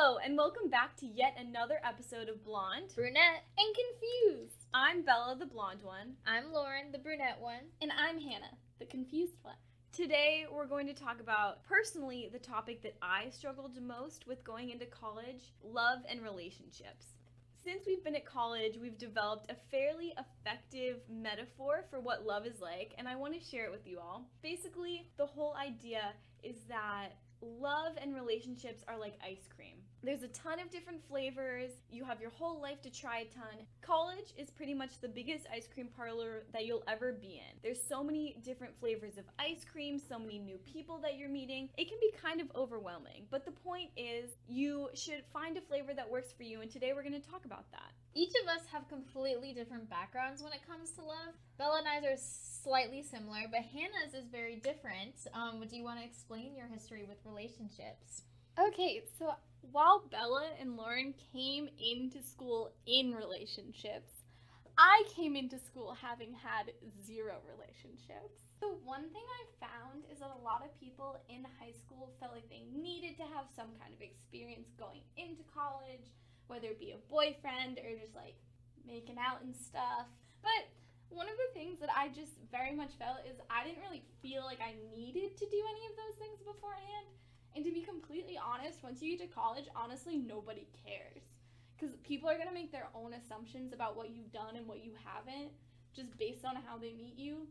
Hello, and welcome back to yet another episode of Blonde, Brunette and Confused. I'm Bella, the blonde one. I'm Lauren, the brunette one. And I'm Hannah, the confused one. Today, we're going to talk about, personally, the topic that I struggled most with going into college, love and relationships. Since we've been at college, we've developed a fairly effective metaphor for what love is like, and I want to share it with you all. Basically, the whole idea is that love and relationships are like ice cream. There's a ton of different flavors. You have your whole life to try a ton. College is pretty much the biggest ice cream parlor that you'll ever be in. There's so many different flavors of ice cream, so many new people that you're meeting. It can be kind of overwhelming, but the point is you should find a flavor that works for you, and today we're going to talk about that. Each of us have completely different backgrounds when it comes to love. Bella and I's are slightly similar, but Hannah's is very different. Do you want to explain your history with relationships? Okay, so while Bella and Lauren came into school in relationships, I came into school having had 0 relationships. The one thing I found is that a lot of people in high school felt like they needed to have some kind of experience going into college, whether it be a boyfriend or just like making out and stuff. But one of the things that I just very much felt is I didn't really feel like I needed to do any of those things beforehand. And to be completely honest, once you get to college, honestly, nobody cares. Because people are going to make their own assumptions about what you've done and what you haven't, just based on how they meet you.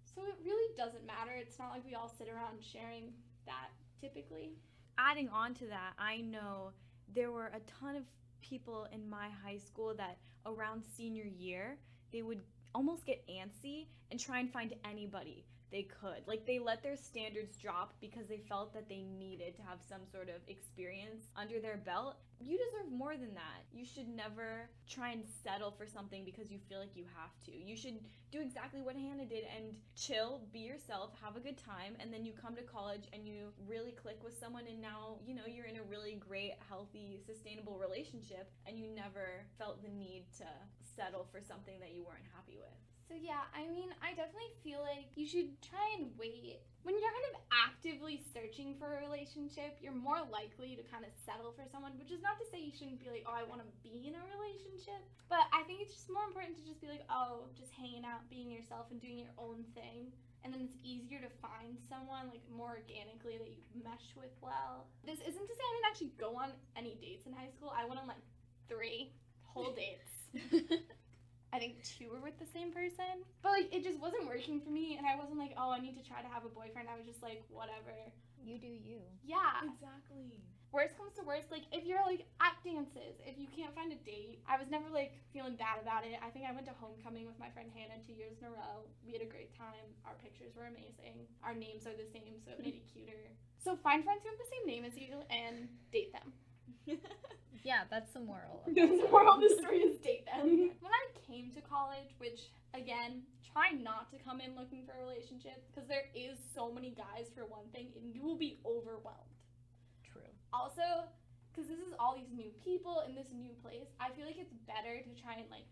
So it really doesn't matter. It's not like we all sit around sharing that, typically. Adding on to that, I know there were a ton of people in my high school that around senior year, they would almost get antsy and try and find anybody they could. Like, they let their standards drop because they felt that they needed to have some sort of experience under their belt. You deserve more than that. You should never try and settle for something because you feel like you have to. You should do exactly what Hannah did and chill, be yourself, have a good time, and then you come to college and you really click with someone, and now, you know, you're in a really great, healthy, sustainable relationship, and you never felt the need to settle for something that you weren't happy with. So yeah, I mean, I definitely feel like you should try and wait. When you're kind of actively searching for a relationship, you're more likely to kind of settle for someone, which is not to say you shouldn't be like, oh, I want to be in a relationship. But I think it's just more important to just be like, oh, just hanging out, being yourself and doing your own thing. And then it's easier to find someone like more organically that you mesh with well. This isn't to say I didn't actually go on any dates in high school. I went on like 3 whole dates. I think 2 were with the same person. But, like, it just wasn't working for me, and I wasn't like, oh, I need to try to have a boyfriend. I was just like, whatever. You do you. Yeah. Exactly. Worst comes to worst, like, if you're, like, at dances, if you can't find a date, I was never, like, feeling bad about it. I think I went to homecoming with my friend Hannah 2 years in a row. We had a great time. Our pictures were amazing. Our names are the same, so it made it cuter. So find friends who have the same name as you and date them. Yeah, that's the moral. The moral of the story is date them. When I came to college, which, again, try not to come in looking for a relationship, because there is so many guys for one thing, and you will be overwhelmed. True. Also, because this is all these new people in this new place, I feel like it's better to try and, like,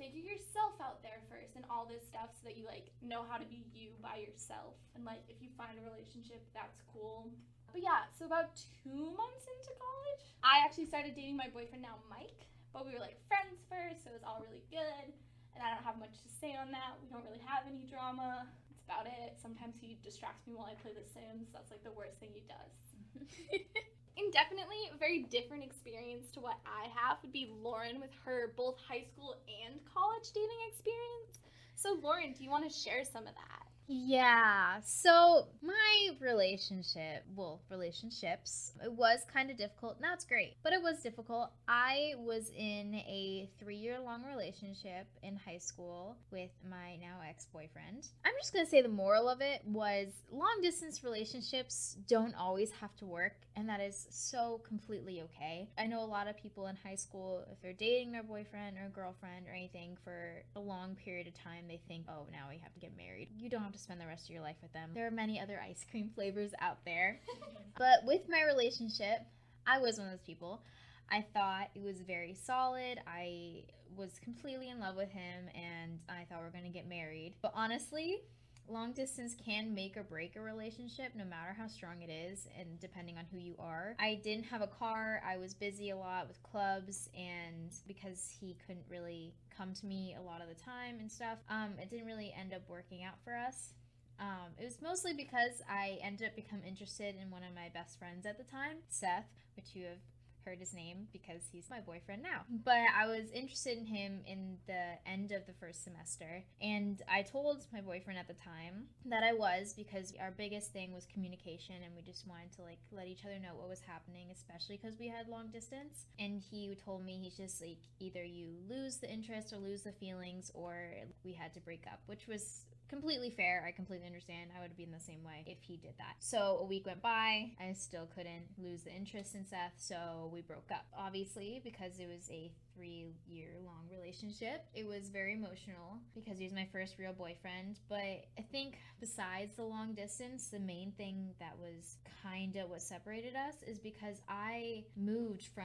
figure yourself out there first and all this stuff so that you, like, know how to be you by yourself. And, like, if you find a relationship, that's cool. But yeah, so about 2 months into college, I actually started dating my boyfriend now, Mike. But we were like friends first, so it was all really good. And I don't have much to say on that. We don't really have any drama. That's about it. Sometimes he distracts me while I play The Sims. That's like the worst thing he does. And definitely a very different experience to what I have would be Lauren with her both high school and college dating experience. So Lauren, do you want to share some of that? Yeah, so my relationships, it was kind of difficult. Now it's great, but it was difficult. I was in a 3-year-long relationship in high school with my now ex-boyfriend. I'm just going to say the moral of it was long-distance relationships don't always have to work, and that is so completely okay. I know a lot of people in high school, if they're dating their boyfriend or girlfriend or anything for a long period of time, they think, oh, now we have to get married. You don't have to spend the rest of your life with them. There are many other ice cream flavors out there. But with my relationship, I was one of those people. I thought it was very solid. I was completely in love with him, and I thought we were going to get married. But honestly, Long distance can make or break a relationship no matter how strong it is and depending on who you are. I didn't have a car. I was busy a lot with clubs, and because he couldn't really come to me a lot of the time and stuff, it didn't really end up working out for us. It was mostly because I ended up becoming interested in one of my best friends at the time, Seth, which you have heard his name because he's my boyfriend now. But I was interested in him in the end of the first semester, and I told my boyfriend at the time that I was, because our biggest thing was communication, and we just wanted to like let each other know what was happening, especially because we had long distance. And he told me, he's just like, either you lose the interest or lose the feelings, or we had to break up, which was completely fair. I completely understand. I would have been the same way if he did that. So a week went by. I still couldn't lose the interest in Seth, so we broke up. Obviously, because it was a 3-year-long relationship, it was very emotional because he was my first real boyfriend. But I think besides the long distance, the main thing that was kind of what separated us is because I moved from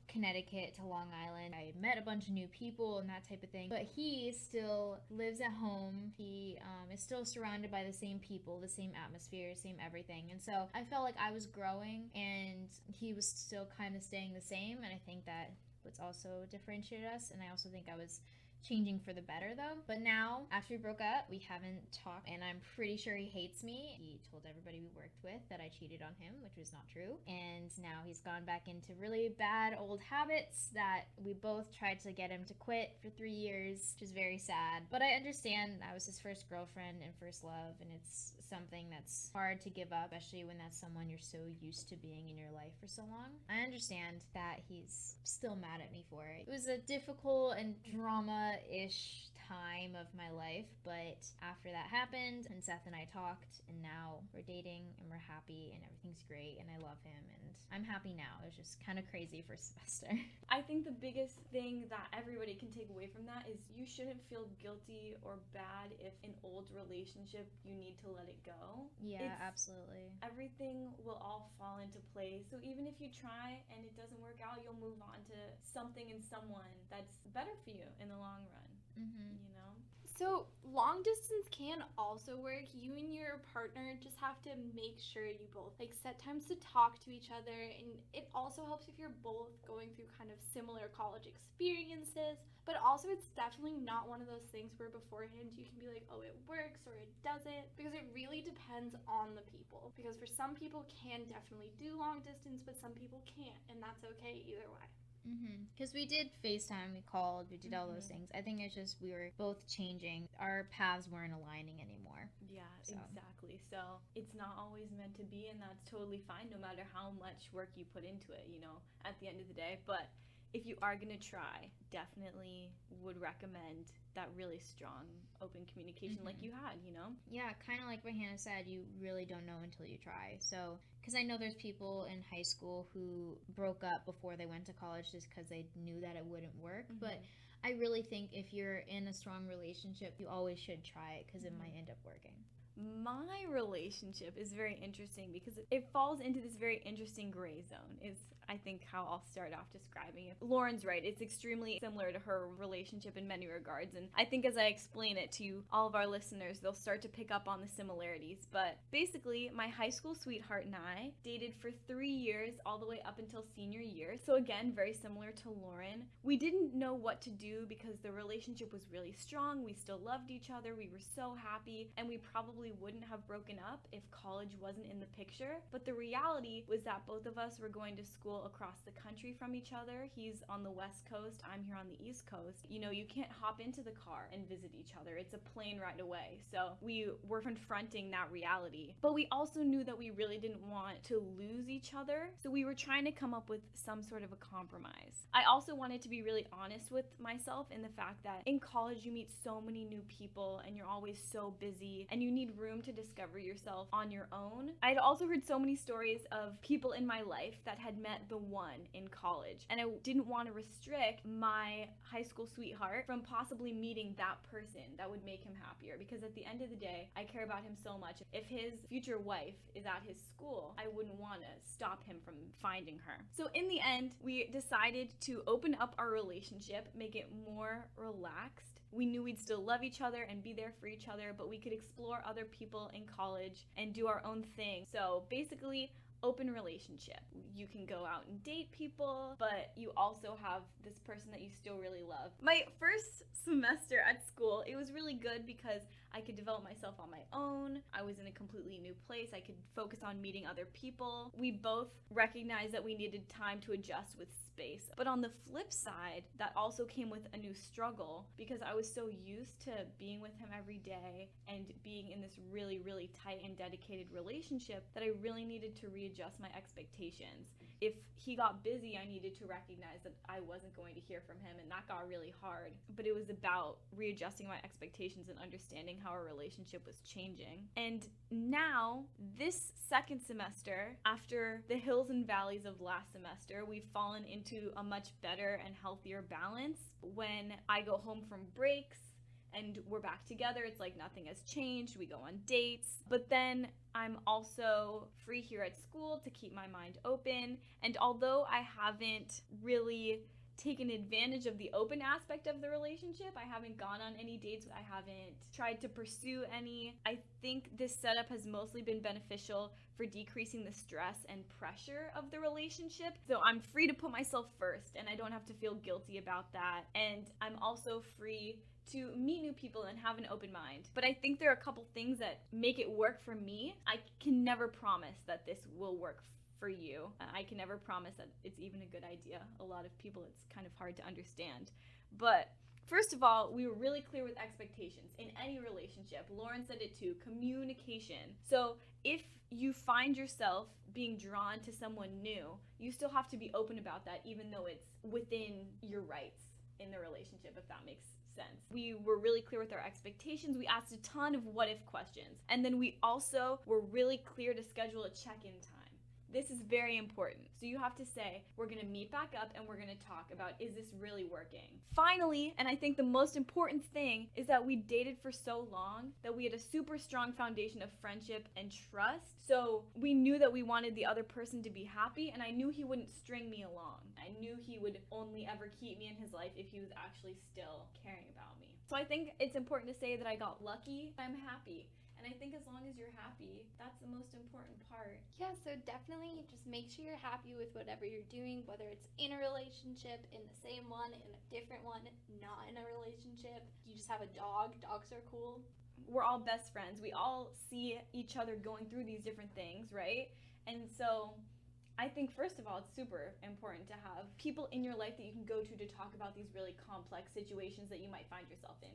Connecticut to Long Island. I met a bunch of new people and that type of thing, but he still lives at home. He is still surrounded by the same people, the same atmosphere, same everything. And so I felt like I was growing and he was still kind of staying the same. And I think that what's also differentiated us. And I also think I was changing for the better though. But now, after we broke up, we haven't talked, and I'm pretty sure he hates me. He told everybody we worked with that I cheated on him, which was not true. And now he's gone back into really bad old habits that we both tried to get him to quit for 3 years, which is very sad. But I understand that was his first girlfriend and first love, and it's something that's hard to give up, especially when that's someone you're so used to being in your life for so long. I understand that he's still mad at me for it. It was a difficult and drama-ish time of my life, but after that happened and Seth and I talked, and now we're dating and we're happy and everything's great and I love him and I'm happy now. It was just kind of crazy for semester. I think the biggest thing that everybody can take away from that is you shouldn't feel guilty or bad if an old relationship you need to let it go. Yeah, absolutely. Everything will all fall into place. So even if you try and it doesn't work out, you'll move on to something and someone that's better for you in the long run. You know? So long distance can also work. You and your partner just have to make sure you both like set times to talk to each other, and it also helps if you're both going through kind of similar college experiences. But also, it's definitely not one of those things where beforehand you can be like, oh, it works or it doesn't, because it really depends on the people. Because for some people can definitely do long distance, but some people can't, and that's okay either way. Because we did FaceTime, we called, we did all those things. I think it's just we were both changing. Our paths weren't aligning anymore. Yeah, exactly. So it's not always meant to be, and that's totally fine no matter how much work you put into it, you know, at the end of the day. But if you are going to try, definitely would recommend that really strong open communication like you had, you know? Yeah, kind of like what Hannah said, you really don't know until you try. So, because I know there's people in high school who broke up before they went to college just because they knew that it wouldn't work. But I really think if you're in a strong relationship, you always should try it because it might end up working. My relationship is very interesting because it falls into this very interesting gray zone, is I think how I'll start off describing it. Lauren's right. It's extremely similar to her relationship in many regards, and I think as I explain it to all of our listeners, they'll start to pick up on the similarities. But basically, my high school sweetheart and I dated for 3 years, all the way up until senior year. So again, very similar to Lauren. We didn't know what to do because the relationship was really strong. We still loved each other. We were so happy, and we probably wouldn't have broken up if college wasn't in the picture. But the reality was that both of us were going to school across the country from each other. He's on the West Coast, I'm here on the East Coast. You know, you can't hop into the car and visit each other. It's a plane ride away. So we were confronting that reality. But we also knew that we really didn't want to lose each other. So we were trying to come up with some sort of a compromise. I also wanted to be really honest with myself in the fact that in college you meet so many new people and you're always so busy and you need room to discover yourself on your own. I'd also heard so many stories of people in my life that had met the one in college, and I didn't want to restrict my high school sweetheart from possibly meeting that person that would make him happier, because at the end of the day, I care about him so much. If his future wife is at his school, I wouldn't want to stop him from finding her. So in the end, we decided to open up our relationship, make it more relaxed, We knew we'd still love each other and be there for each other, but we could explore other people in college and do our own thing. So basically, open relationship. You can go out and date people, but you also have this person that you still really love. My first semester at school, it was really good because I could develop myself on my own. I was in a completely new place. I could focus on meeting other people. We both recognized that we needed time to adjust with space. But on the flip side, that also came with a new struggle because I was so used to being with him every day and being in this really, really tight and dedicated relationship that I really needed to readjust my expectations. If he got busy, I needed to recognize that I wasn't going to hear from him, and that got really hard. But it was about readjusting my expectations and understanding how our relationship was changing. And now, this second semester, after the hills and valleys of last semester, we've fallen into a much better and healthier balance. When I go home from breaks, and we're back together, it's like nothing has changed. We go on dates, but then I'm also free here at school to keep my mind open. And although I haven't really taken advantage of the open aspect of the relationship, I haven't gone on any dates, I haven't tried to pursue any, I think this setup has mostly been beneficial for decreasing the stress and pressure of the relationship. So I'm free to put myself first, and I don't have to feel guilty about that. And I'm also free to meet new people and have an open mind. But I think there are a couple things that make it work for me. I can never promise that this will work for you. I can never promise that it's even a good idea. A lot of people, it's kind of hard to understand. But first of all, we were really clear with expectations in any relationship. Lauren said it too, communication. So if you find yourself being drawn to someone new, you still have to be open about that, even though it's within your rights in the relationship, if that makes sense. We were really clear with our expectations. We asked a ton of what if questions. And then we also were really clear to schedule a check-in time. This is very important. So you have to say, we're gonna meet back up and we're gonna talk about, is this really working? Finally, and I think the most important thing, is that we dated for so long that we had a super strong foundation of friendship and trust. So we knew that we wanted the other person to be happy, and I knew he wouldn't string me along. I knew he would only ever keep me in his life if he was actually still caring about me. So I think it's important to say that I got lucky. I'm happy. And I think as long as you're happy, that's the most important part. Yeah, so definitely just make sure you're happy with whatever you're doing, whether it's in a relationship, in the same one, in a different one, not in a relationship. You just have a dog. Dogs are cool. We're all best friends. We all see each other going through these different things, right? And so I think, first of all, it's super important to have people in your life that you can go to talk about these really complex situations that you might find yourself in.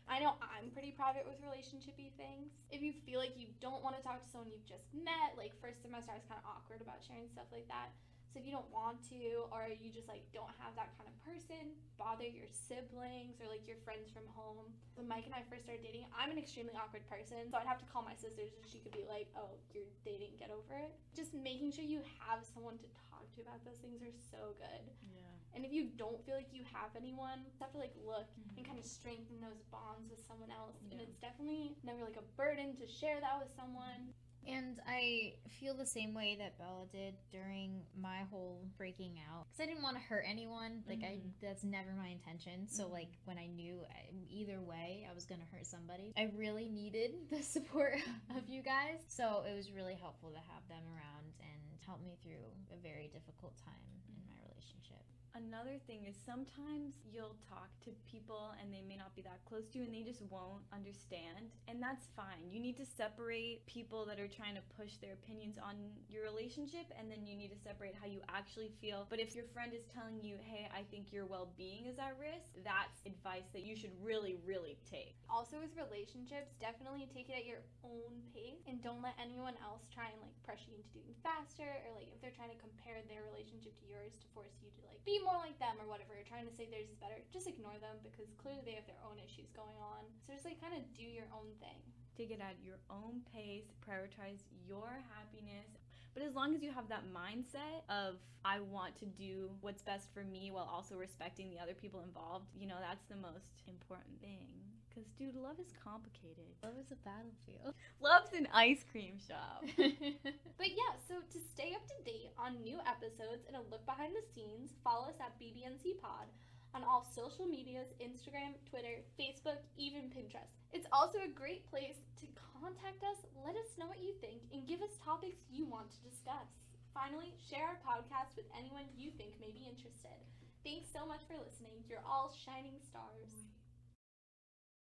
I know I'm pretty private with relationship-y things. If you feel like you don't want to talk to someone you've just met, like first semester I was kind of awkward about sharing stuff like that. So if you don't want to, or you just like don't have that kind of person, bother your siblings or like your friends from home. When Mike and I first started dating, I'm an extremely awkward person, so I'd have to call my sisters and she could be like, oh, you're dating, get over it. Just making sure you have someone to talk to about those things are so good. Yeah. And if you don't feel like you have anyone, you have to like look and kind of strengthen those bonds with someone else. Yeah. And it's definitely never like a burden to share that with someone. And I feel the same way that Bella did during my whole breaking out, because I didn't want to hurt anyone. Like that's never my intention. So like when I knew either way I was gonna hurt somebody, I really needed the support of you guys. So it was really helpful to have them around and help me through a very difficult time in my relationship. Another thing is sometimes you'll talk to people and they may not be that close to you and they just won't understand, and that's fine. You need to separate people that are trying to push their opinions on your relationship, and then you need to separate how you actually feel. But if your friend is telling you, hey, I think your well-being is at risk, that's advice that you should really, really take. Also with relationships, definitely take it at your own pace and don't let anyone else try and like pressure you into doing faster, or like if they're trying to compare their relationship to yours to force you to like be more like them or whatever, you're trying to say theirs is better, just ignore them because clearly they have their own issues going on. So just like kind of do your own thing. Take it at your own pace, prioritize your happiness. But as long as you have that mindset of, I want to do what's best for me while also respecting the other people involved, you know, that's the most important thing. Because, dude, love is complicated. Love is a battlefield. Love's an ice cream shop. But yeah, so to stay up to date on new episodes and a look behind the scenes, follow us at BBNC Pod on all social medias, Instagram, Twitter, Facebook, even Pinterest. It's also a great place to contact us, let us know what you think, and give us topics you want to discuss. Finally, share our podcast with anyone you think may be interested. Thanks so much for listening. You're all shining stars.